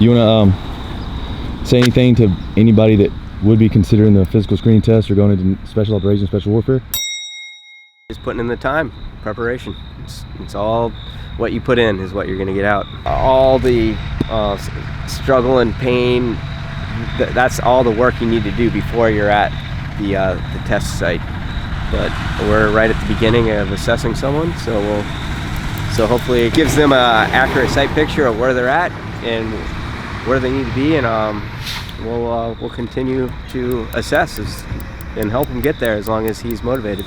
You want to say anything to anybody that would be considering the physical screening test or going into special operations, special warfare? Just putting in the time, preparation. It's all what you put in is what you're going to get out. All the struggle and pain, that's all the work you need to do before you're at the test site. But we're right at the beginning of assessing someone, so hopefully it gives them an accurate site picture of where they're at and where they need to be, and we'll continue to assess and help him get there as long as he's motivated.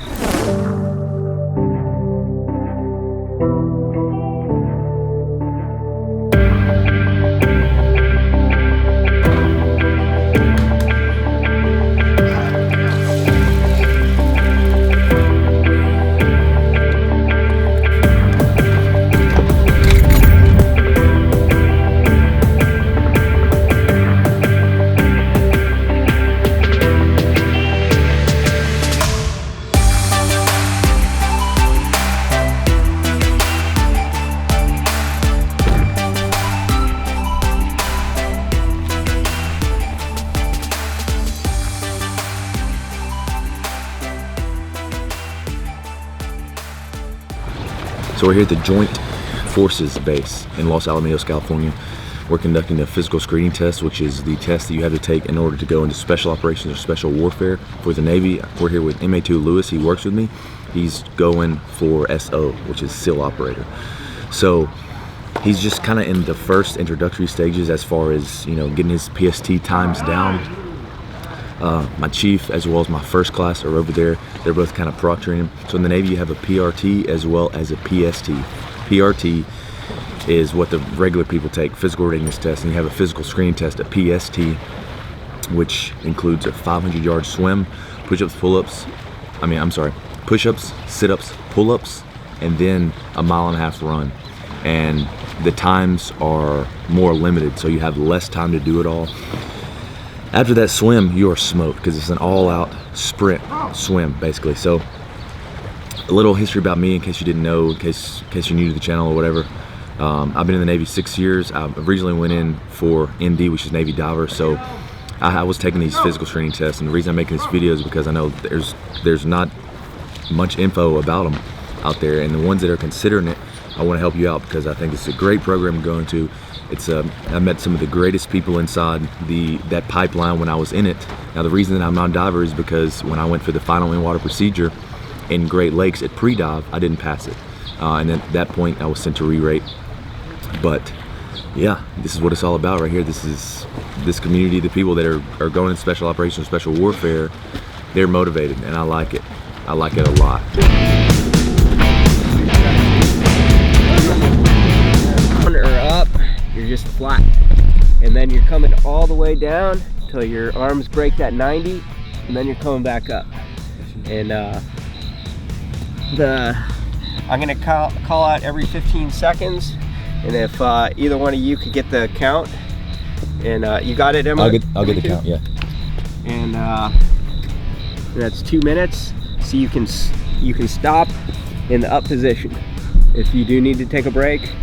So we're here at the Joint Forces Base in Los Alamitos, California. We're conducting a physical screening test, which is the test that you have to take in order to go into special operations or special warfare for the Navy. We're here with MA2 Lewis. He works with me. He's going for SO, which is SEAL operator. So he's just kind of in the first introductory stages as far as, you know, getting his PST times down. My chief as well as my first class are over there. They're both kind of proctoring him. So in the Navy you have a PRT as well as a PST. PRT is what the regular people take, physical readiness test, and you have a physical screening test, a PST, which includes a 500-yard swim, push-ups, pull-ups, push-ups, sit-ups, pull-ups, and then a 1.5 mile run. And the times are more limited, so you have less time to do it all. After that swim, you are smoked because it's an all-out sprint swim, basically. So a little history about me in case you didn't know, in case you're new to the channel or whatever. I've been in the Navy 6 years. I originally went in for ND, which is Navy diver. So I was taking these physical screening tests, and the reason I'm making this video is because I know there's not much info about them out there, and the ones that are considering it, I want to help you out because I think it's a great program to go into. I met some of the greatest people inside that pipeline when I was in it. Now the reason that I'm not a diver is because when I went for the final in-water procedure in Great Lakes at pre-dive, I didn't pass it. And at that point I was sent to re-rate. But yeah, this is what it's all about right here. This community, the people that are going in special operations, special warfare, they're motivated, and I like it. I like it a lot. You're just flat, and then you're coming all the way down till your arms break that 90, and then you're coming back up. And I'm gonna call out every 15 seconds, and if either one of you could get the count, and you got it, Emma? I'll get the count, yeah. And that's 2 minutes, so you can stop in the up position if you do need to take a break.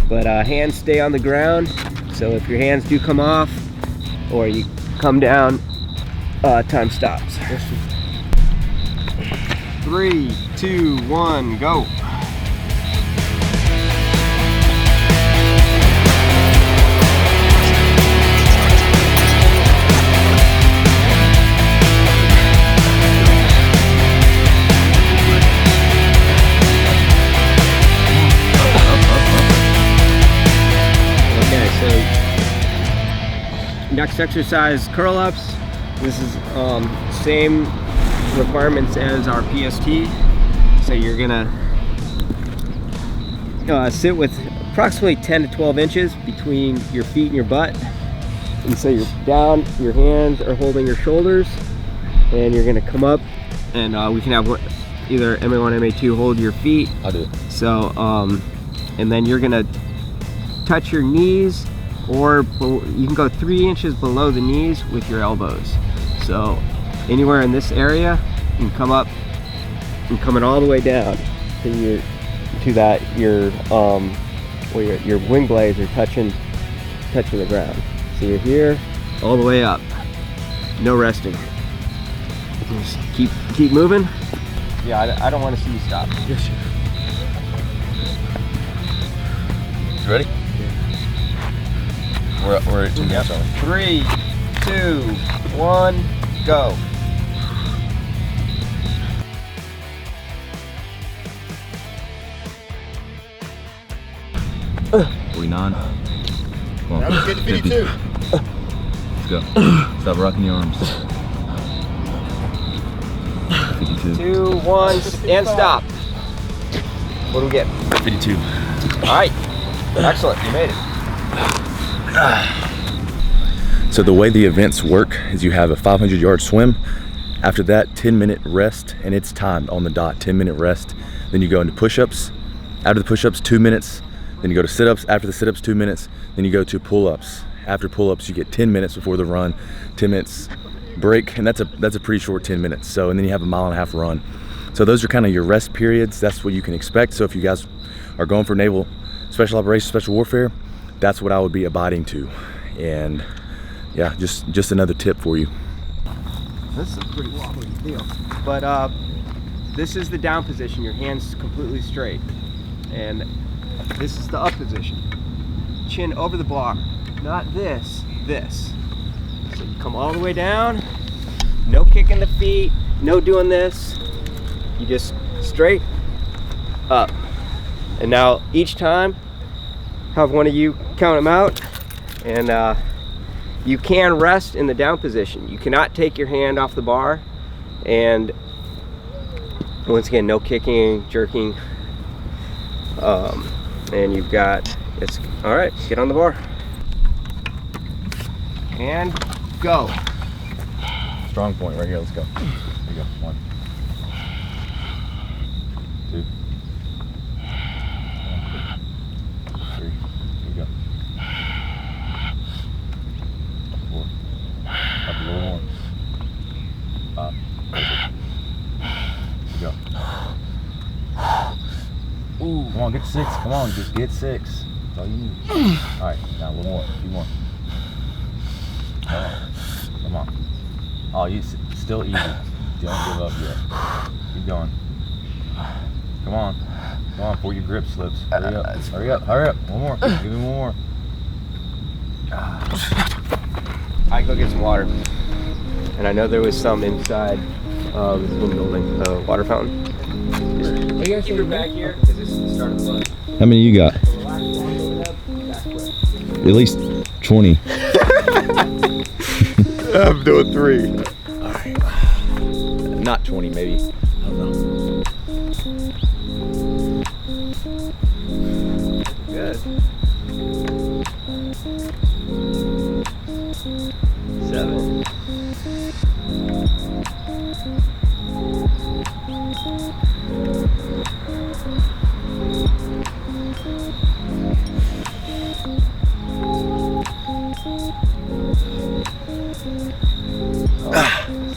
But hands stay on the ground, so if your hands do come off or you come down, time stops. 3, 2, 1, go. Next exercise, curl ups. This is same requirements as our PST. So you're gonna sit with approximately 10 to 12 inches between your feet and your butt. And so you're down, your hands are holding your shoulders, and you're gonna come up, and we can have either MA1, MA2 hold your feet. I'll do it. So, and then you're gonna touch your knees, or you can go 3 inches below the knees with your elbows. So anywhere in this area, you can come up and coming all the way down to that your wing blades are touching touching the ground. So you're here, all the way up. No resting. Just keep moving. Yeah, I don't want to see you stop. Yes, sir. You ready? We're at 2 minutes. 3, 2, 1, go. 49. Come on. That was good, 52. Let's go. Stop rocking your arms. 52. 2, 1, and stop. What do we get? 52. All right. Excellent. You made it. So the way the events work is you have a 500-yard swim. After that, 10-minute rest, and it's timed on the dot, 10-minute rest. Then you go into push-ups. After the push-ups, 2 minutes. Then you go to sit-ups. After the sit-ups, 2 minutes. Then you go to pull-ups. After pull-ups, you get 10 minutes before the run, 10 minutes break, and that's a pretty short 10 minutes. So, and then you have a 1.5 mile run. So those are kind of your rest periods. That's what you can expect. So if you guys are going for Naval Special Operations, Special Warfare, that's what I would be abiding to. And yeah, just another tip for you. This is a pretty sweet deal. But this is the down position. Your hands completely straight. And this is the up position. Chin over the block. Not this, this. So you come all the way down. No kicking the feet. No doing this. You just straight up. And now each time, have one of you count them out. And you can rest in the down position. You cannot take your hand off the bar. And once again, no kicking, jerking. And you've got, it's all right, get on the bar. And go. Strong point right here, let's go. There you go, 1, 2, 3, here we go. 4, up a little more. 5, here we go. Ooh. Come on, get 6, come on, just get 6. That's all you need. All right, now a little more, a few more. Come on. Oh, you still easy. Don't give up yet. Keep going. Come on. Come on, before your grip slips. Hurry up. Hurry up. Hurry up. One more. Give me one more. I go get some water. And I know there was some inside this little building, the water fountain. Just keep it back here because this is the start of the bus. How many you got? At least 20. I'm doing 3. Not 20, maybe. I don't know. Good. 7.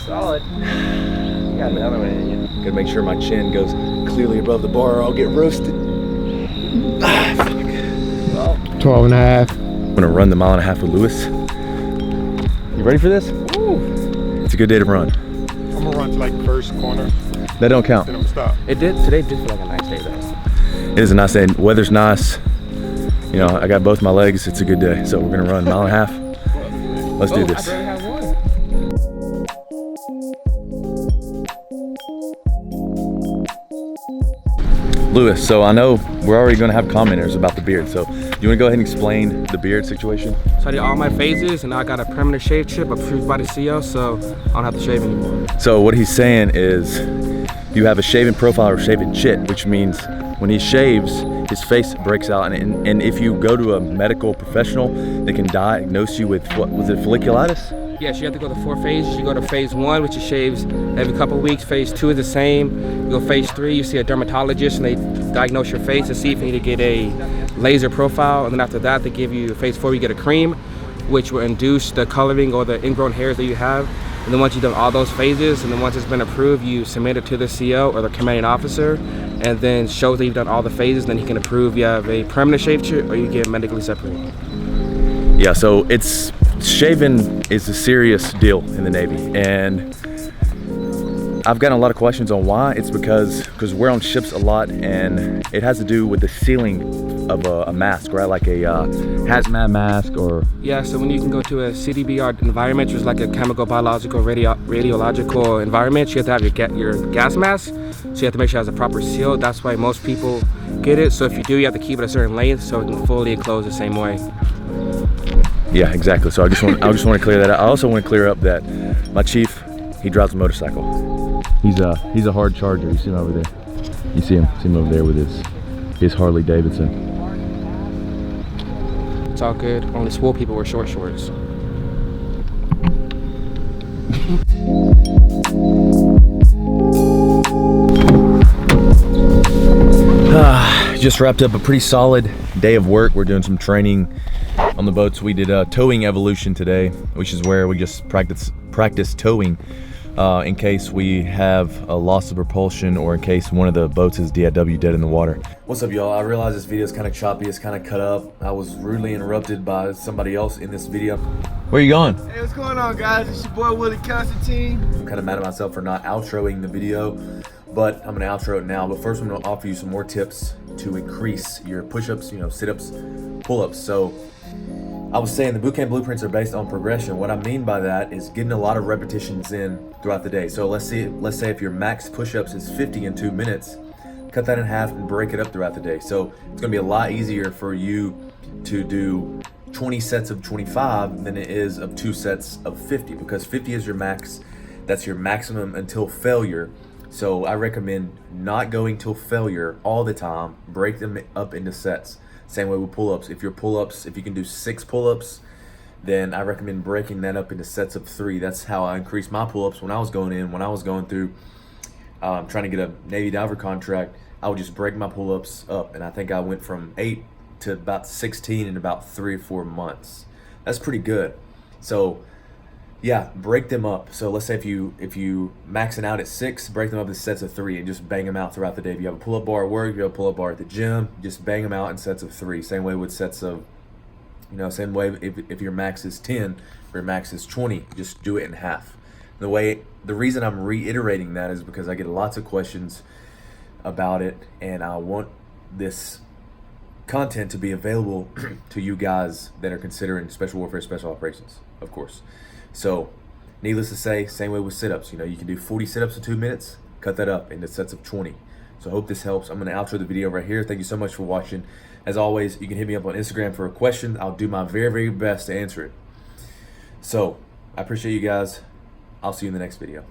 Solid. You got another one in you. Gotta make sure my chin goes clearly above the bar or I'll get roasted. Well, 12.5. I'm gonna run the 1.5 miles with Lewis. You ready for this? woo. It's a good day to run. I'm gonna run to like the first corner, That don't count. then I'm gonna stop. Today did feel like a nice day though. It is a nice day. Weather's nice. You know, I got both my legs. It's a good day. So we're gonna run 1.5 miles. Let's do this. I barely have one. Lewis, so I know we're already gonna have commenters about the beard. So you wanna go ahead and explain the beard situation? So I did all my phases and I got a permanent shave chip approved by the CO, so I don't have to shave anymore. So what he's saying is you have a shaven profile or shaven chit, which means when he shaves, his face breaks out. And if you go to a medical professional, they can diagnose you with, what was it, folliculitis? Yes, you have to go to 4 phases. You go to phase 1, which is shaves every couple of weeks. Phase 2 is the same. You go phase 3, you see a dermatologist and they diagnose your face and see if you need to get a laser profile. And then after that, they give you phase 4, you get a cream, which will induce the coloring or the ingrown hairs that you have. And then once you've done all those phases, and then once it's been approved, you submit it to the CO or the commanding officer, and then shows that you've done all the phases, then he can approve you have a permanent shave chip or you get medically separated. Yeah, so shaving is a serious deal in the Navy, and I've gotten a lot of questions on why. It's because we're on ships a lot, and it has to do with the sealing of a mask, right? Like a hazmat mask or... Yeah, so when you can go to a CDBR environment, which is like a chemical, biological, radiological environment, you have to have your gas mask, so you have to make sure it has a proper seal. That's why most people get it. So if you do, you have to keep it a certain length so it can fully enclose the same way. Yeah, exactly. So I just want to clear that out. I also want to clear up that my chief, he drives a motorcycle. He's a hard charger. You see him over there. You see him over there with his Harley Davidson. It's all good. Only swole people wear short shorts. Just wrapped up a pretty solid day of work. We're doing some training on the boats. We did towing evolution today, which is where we just practice towing in case we have a loss of propulsion or in case one of the boats is DIW, dead in the water. What's up, y'all? I realize this video is kind of choppy. It's kind of cut up. I was rudely interrupted by somebody else in this video. Where are you going? Hey, what's going on, guys? It's your boy Willie Constantine. I'm kind of mad at myself for not outroing the video, but I'm gonna outro it now. But first, I'm gonna offer you some more tips to increase your push-ups, sit-ups, pull-ups. So I was saying the bootcamp blueprints are based on progression. What I mean by that is getting a lot of repetitions in throughout the day. So let's say if your max push-ups is 50 in 2 minutes, cut that in half and break it up throughout the day. So it's gonna be a lot easier for you to do 20 sets of 25 than it is of 2 sets of 50, because 50 is your max. That's your maximum until failure. So I recommend not going till failure all the time. Break them up into sets. Same way with pull-ups. If you can do 6 pull-ups, then I recommend breaking that up into sets of 3. That's how I increased my pull-ups when I was going through trying to get a Navy diver contract. I would just break my pull-ups up, and I think I went from 8 to about 16 in about 3 or 4 months. That's pretty good. So yeah, break them up. So let's say if you maxing out at 6, break them up in sets of 3 and just bang them out throughout the day. If you have a pull-up bar at work, if you have a pull-up bar at the gym, just bang them out in sets of 3. Same way with sets of, same way if your max is 10 or your max is 20, just do it in half. The reason I'm reiterating that is because I get lots of questions about it, and I want this content to be available to you guys that are considering special warfare, special operations, of course. So needless to say, same way with sit-ups. You can do 40 sit-ups in 2 minutes, cut that up into sets of 20. So I hope this helps. I'm going to outro the video right here. Thank you so much for watching. As always, you can hit me up on Instagram for a question. I'll do my very, very best to answer it. So I appreciate you guys. I'll see you in the next video.